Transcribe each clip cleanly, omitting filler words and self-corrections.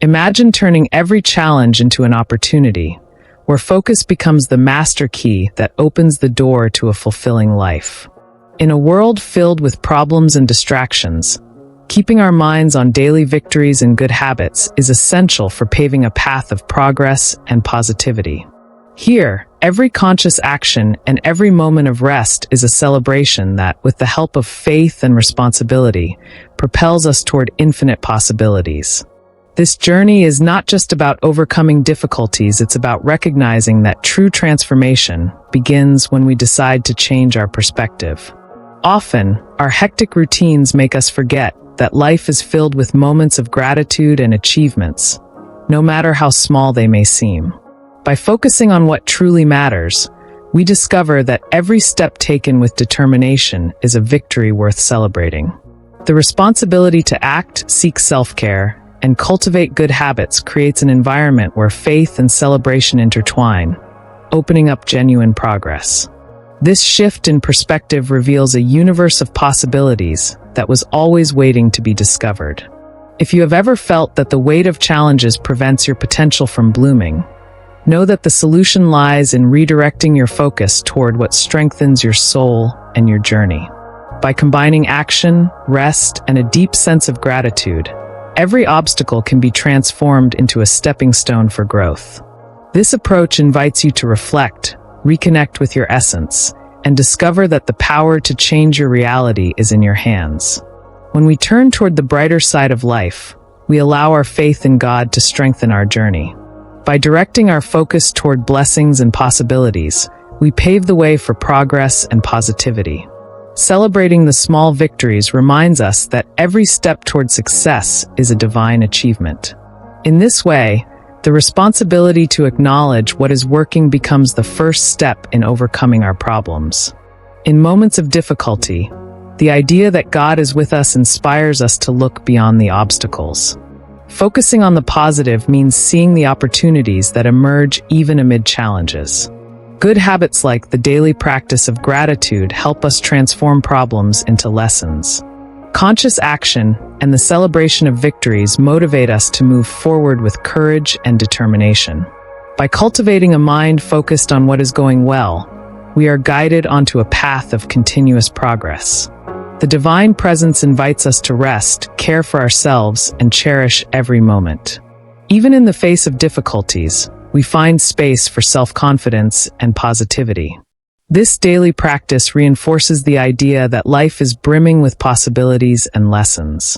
Imagine turning every challenge into an opportunity, where focus becomes the master key that opens the door to a fulfilling life. In a world filled with problems and distractions, keeping our minds on daily victories and good habits is essential for paving a path of progress and positivity. Here, every conscious action and every moment of rest is a celebration that, with the help of faith and responsibility, propels us toward infinite possibilities. This journey is not just about overcoming difficulties, it's about recognizing that true transformation begins when we decide to change our perspective. Often, our hectic routines make us forget that life is filled with moments of gratitude and achievements, no matter how small they may seem. By focusing on what truly matters, we discover that every step taken with determination is a victory worth celebrating. The responsibility to act, seek self-care, and cultivate good habits creates an environment where faith and celebration intertwine, opening up genuine progress. This shift in perspective reveals a universe of possibilities that was always waiting to be discovered. If you have ever felt that the weight of challenges prevents your potential from blooming, know that the solution lies in redirecting your focus toward what strengthens your soul and your journey. By combining action, rest, and a deep sense of gratitude, every obstacle can be transformed into a stepping stone for growth. This approach invites you to reflect, reconnect with your essence, and discover that the power to change your reality is in your hands. When we turn toward the brighter side of life, we allow our faith in God to strengthen our journey. By directing our focus toward blessings and possibilities, we pave the way for progress and positivity. Celebrating the small victories reminds us that every step toward success is a divine achievement. In this way, the responsibility to acknowledge what is working becomes the first step in overcoming our problems. In moments of difficulty, the idea that God is with us inspires us to look beyond the obstacles. Focusing on the positive means seeing the opportunities that emerge even amid challenges. Good habits like the daily practice of gratitude help us transform problems into lessons. Conscious action and the celebration of victories motivate us to move forward with courage and determination. By cultivating a mind focused on what is going well, we are guided onto a path of continuous progress. The divine presence invites us to rest, care for ourselves, and cherish every moment. Even in the face of difficulties, we find space for self-confidence and positivity. This daily practice reinforces the idea that life is brimming with possibilities and lessons.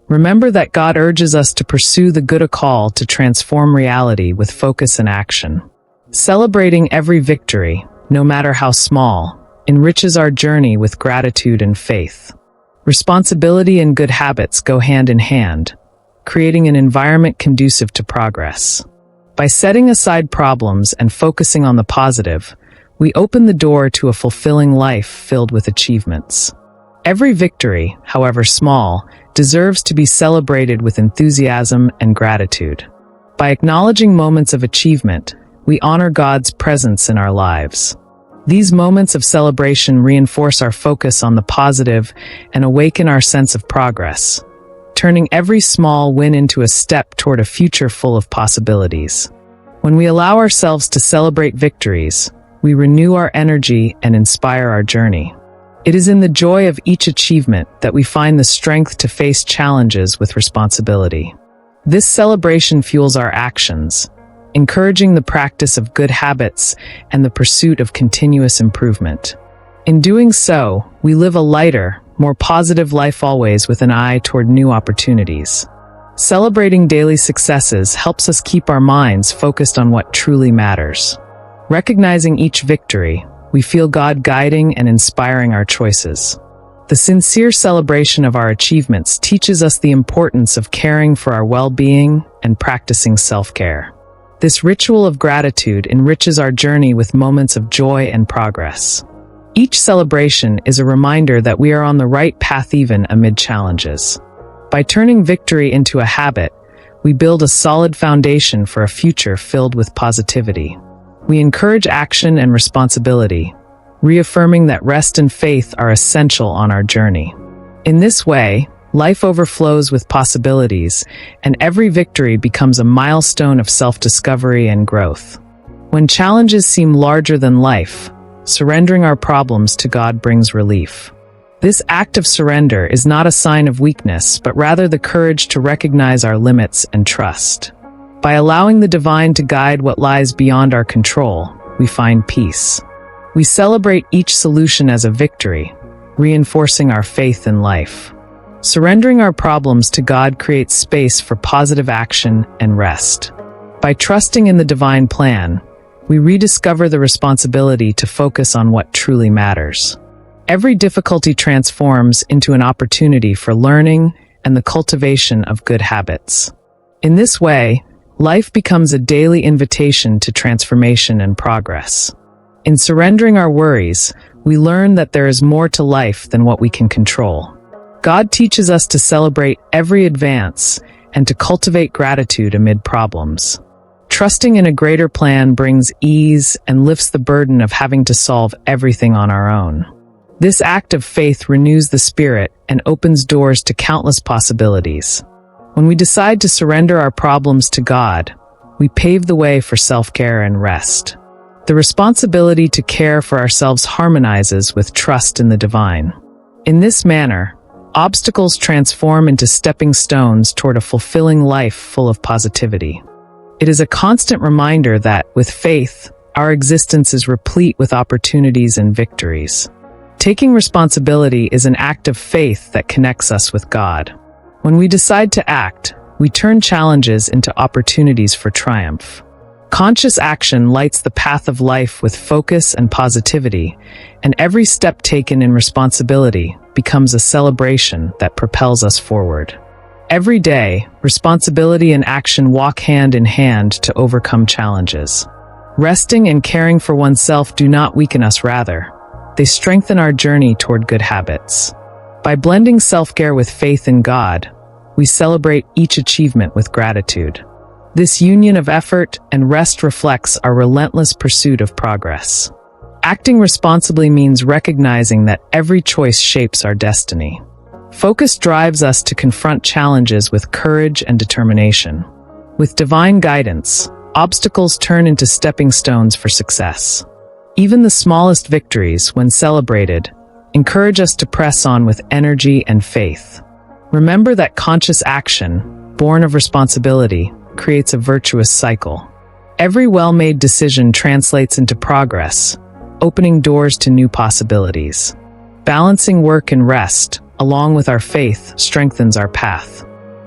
Remember that God urges us to pursue the good, a call to transform reality with focus and action. Celebrating every victory, no matter how small, enriches our journey with gratitude and faith. Responsibility and good habits go hand in hand, creating an environment conducive to progress. By setting aside problems and focusing on the positive, we open the door to a fulfilling life filled with achievements. Every victory, however small, deserves to be celebrated with enthusiasm and gratitude. By acknowledging moments of achievement, we honor God's presence in our lives. These moments of celebration reinforce our focus on the positive and awaken our sense of progress, turning every small win into a step toward a future full of possibilities. When we allow ourselves to celebrate victories, we renew our energy and inspire our journey. It is in the joy of each achievement that we find the strength to face challenges with responsibility. This celebration fuels our actions, encouraging the practice of good habits and the pursuit of continuous improvement. In doing so, we live a lighter, more positive life, always with an eye toward new opportunities. Celebrating daily successes helps us keep our minds focused on what truly matters. Recognizing each victory, we feel God guiding and inspiring our choices. The sincere celebration of our achievements teaches us the importance of caring for our well-being and practicing self-care. This ritual of gratitude enriches our journey with moments of joy and progress. Each celebration is a reminder that we are on the right path even amid challenges. By turning victory into a habit, we build a solid foundation for a future filled with positivity. We encourage action and responsibility, reaffirming that rest and faith are essential on our journey. In this way, life overflows with possibilities, and every victory becomes a milestone of self-discovery and growth. When challenges seem larger than life, surrendering our problems to God brings relief. This act of surrender is not a sign of weakness, but rather the courage to recognize our limits and trust. By allowing the divine to guide what lies beyond our control, we find peace. We celebrate each solution as a victory, reinforcing our faith in life. Surrendering our problems to God creates space for positive action and rest. By trusting in the divine plan, we rediscover the responsibility to focus on what truly matters. Every difficulty transforms into an opportunity for learning and the cultivation of good habits. In this way, life becomes a daily invitation to transformation and progress. In surrendering our worries, we learn that there is more to life than what we can control. God teaches us to celebrate every advance and to cultivate gratitude amid problems. Trusting in a greater plan brings ease and lifts the burden of having to solve everything on our own. This act of faith renews the spirit and opens doors to countless possibilities. When we decide to surrender our problems to God, we pave the way for self-care and rest. The responsibility to care for ourselves harmonizes with trust in the divine. In this manner, obstacles transform into stepping stones toward a fulfilling life full of positivity. It is a constant reminder that, with faith, our existence is replete with opportunities and victories. Taking responsibility is an act of faith that connects us with God. When we decide to act, we turn challenges into opportunities for triumph. Conscious action lights the path of life with focus and positivity, and every step taken in responsibility becomes a celebration that propels us forward. Every day, responsibility and action walk hand in hand to overcome challenges. Resting and caring for oneself do not weaken us, rather, they strengthen our journey toward good habits. By blending self-care with faith in God, we celebrate each achievement with gratitude. This union of effort and rest reflects our relentless pursuit of progress. Acting responsibly means recognizing that every choice shapes our destiny. Focus drives us to confront challenges with courage and determination. With divine guidance, obstacles turn into stepping stones for success. Even the smallest victories, when celebrated, encourage us to press on with energy and faith. Remember that conscious action, born of responsibility, creates a virtuous cycle. Every well-made decision translates into progress, opening doors to new possibilities. Balancing work and rest, along with our faith, strengthens our path.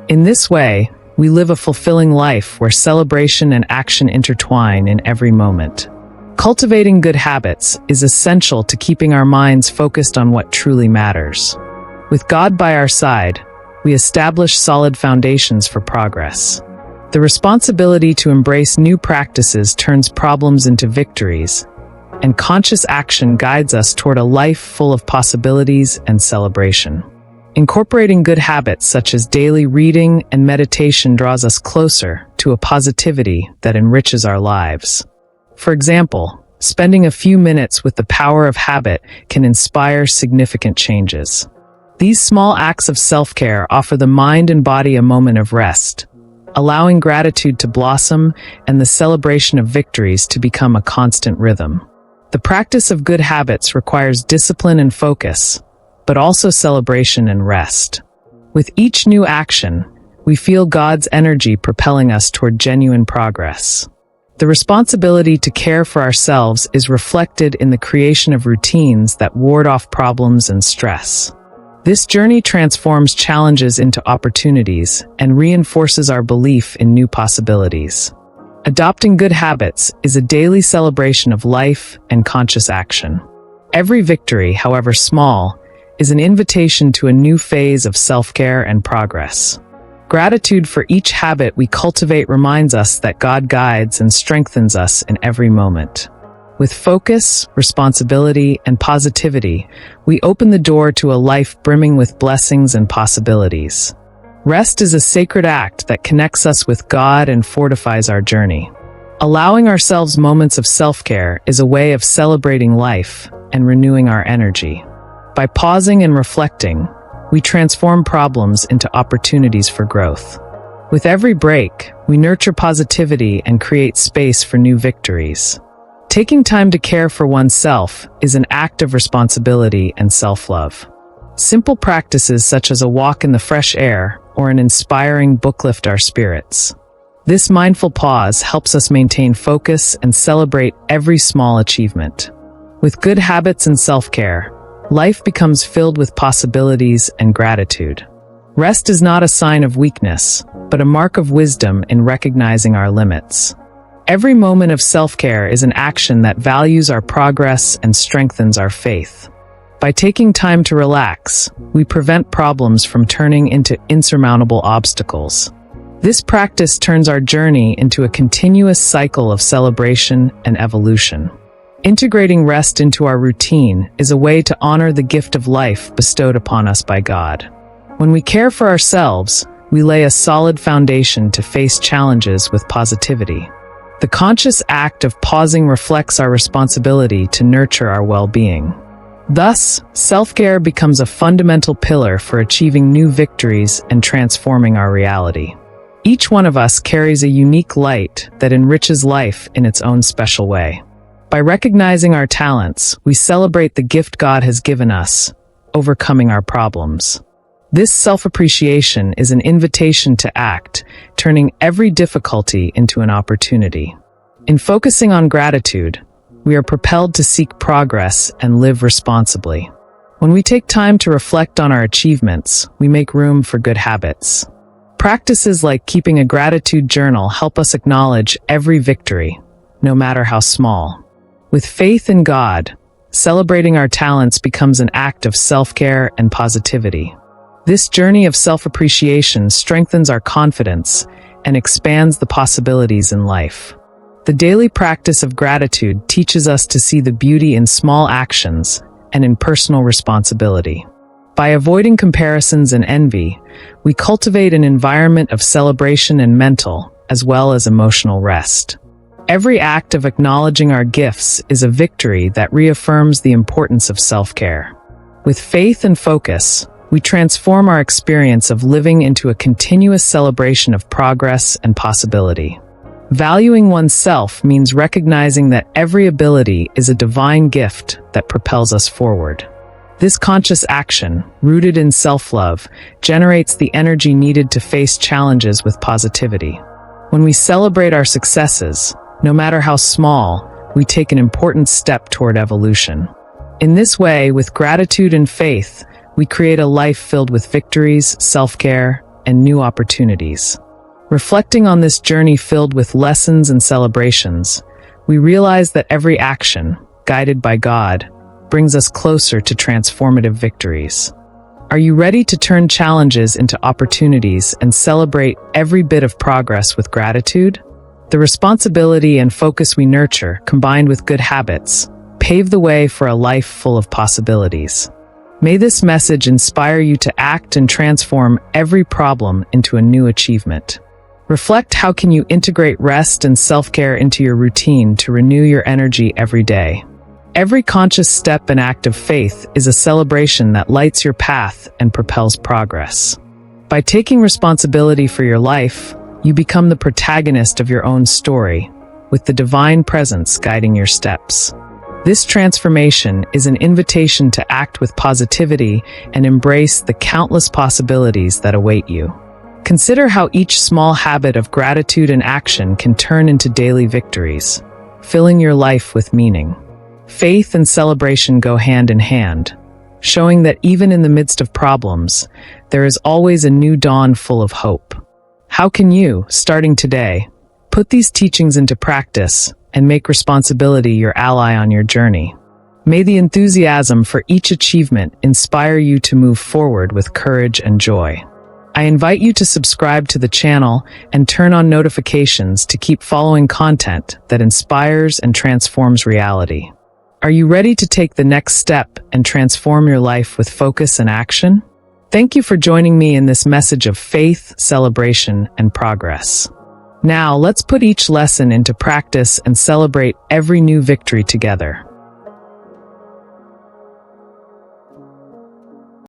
In this way, we live a fulfilling life where celebration and action intertwine in every moment. Cultivating good habits is essential to keeping our minds focused on what truly matters. With God by our side, we establish solid foundations for progress. The responsibility to embrace new practices turns problems into victories, and conscious action guides us toward a life full of possibilities and celebration. Incorporating good habits such as daily reading and meditation draws us closer to a positivity that enriches our lives. For example, spending a few minutes with the power of habit can inspire significant changes. These small acts of self-care offer the mind and body a moment of rest, allowing gratitude to blossom and the celebration of victories to become a constant rhythm. The practice of good habits requires discipline and focus, but also celebration and rest. With each new action, we feel God's energy propelling us toward genuine progress. The responsibility to care for ourselves is reflected in the creation of routines that ward off problems and stress. This journey transforms challenges into opportunities and reinforces our belief in new possibilities. Adopting good habits is a daily celebration of life and conscious action. Every victory, however small, is an invitation to a new phase of self-care and progress. Gratitude for each habit we cultivate reminds us that God guides and strengthens us in every moment. With focus, responsibility, and positivity, we open the door to a life brimming with blessings and possibilities. Rest is a sacred act that connects us with God and fortifies our journey. Allowing ourselves moments of self-care is a way of celebrating life and renewing our energy. By pausing and reflecting, we transform problems into opportunities for growth. With every break, we nurture positivity and create space for new victories. Taking time to care for oneself is an act of responsibility and self-love. Simple practices such as a walk in the fresh air or an inspiring book lift our spirits. This mindful pause helps us maintain focus and celebrate every small achievement. With good habits and self-care, life becomes filled with possibilities and gratitude. Rest is not a sign of weakness, but a mark of wisdom in recognizing our limits. Every moment of self-care is an action that values our progress and strengthens our faith. By taking time to relax, we prevent problems from turning into insurmountable obstacles. This practice turns our journey into a continuous cycle of celebration and evolution. Integrating rest into our routine is a way to honor the gift of life bestowed upon us by God. When we care for ourselves, we lay a solid foundation to face challenges with positivity. The conscious act of pausing reflects our responsibility to nurture our well-being. Thus, self-care becomes a fundamental pillar for achieving new victories and transforming our reality. Each one of us carries a unique light that enriches life in its own special way. By recognizing our talents, we celebrate the gift God has given us, overcoming our problems. This self-appreciation is an invitation to act, turning every difficulty into an opportunity. In focusing on gratitude, we are propelled to seek progress and live responsibly. When we take time to reflect on our achievements, we make room for good habits. Practices like keeping a gratitude journal help us acknowledge every victory, no matter how small. With faith in God, celebrating our talents becomes an act of self-care and positivity. This journey of self-appreciation strengthens our confidence and expands the possibilities in life. The daily practice of gratitude teaches us to see the beauty in small actions and in personal responsibility. By avoiding comparisons and envy, we cultivate an environment of celebration and mental, as well as emotional rest. Every act of acknowledging our gifts is a victory that reaffirms the importance of self-care. With faith and focus, we transform our experience of living into a continuous celebration of progress and possibility. Valuing oneself means recognizing that every ability is a divine gift that propels us forward. This conscious action, rooted in self-love, generates the energy needed to face challenges with positivity. When we celebrate our successes, no matter how small, we take an important step toward evolution. In this way, with gratitude and faith, we create a life filled with victories, self-care, and new opportunities. Reflecting on this journey filled with lessons and celebrations, we realize that every action, guided by God, brings us closer to transformative victories. Are you ready to turn challenges into opportunities and celebrate every bit of progress with gratitude? The responsibility and focus we nurture, combined with good habits, pave the way for a life full of possibilities. May this message inspire you to act and transform every problem into a new achievement. Reflect, how can you integrate rest and self-care into your routine to renew your energy every day? Every conscious step and act of faith is a celebration that lights your path and propels progress. By taking responsibility for your life, you become the protagonist of your own story, with the divine presence guiding your steps. This transformation is an invitation to act with positivity and embrace the countless possibilities that await you. Consider how each small habit of gratitude and action can turn into daily victories, filling your life with meaning. Faith and celebration go hand in hand, showing that even in the midst of problems, there is always a new dawn full of hope. How can you, starting today, put these teachings into practice and make responsibility your ally on your journey? May the enthusiasm for each achievement inspire you to move forward with courage and joy. I invite you to subscribe to the channel and turn on notifications to keep following content that inspires and transforms reality. Are you ready to take the next step and transform your life with focus and action? Thank you for joining me in this message of faith, celebration, and progress. Now, let's put each lesson into practice and celebrate every new victory together.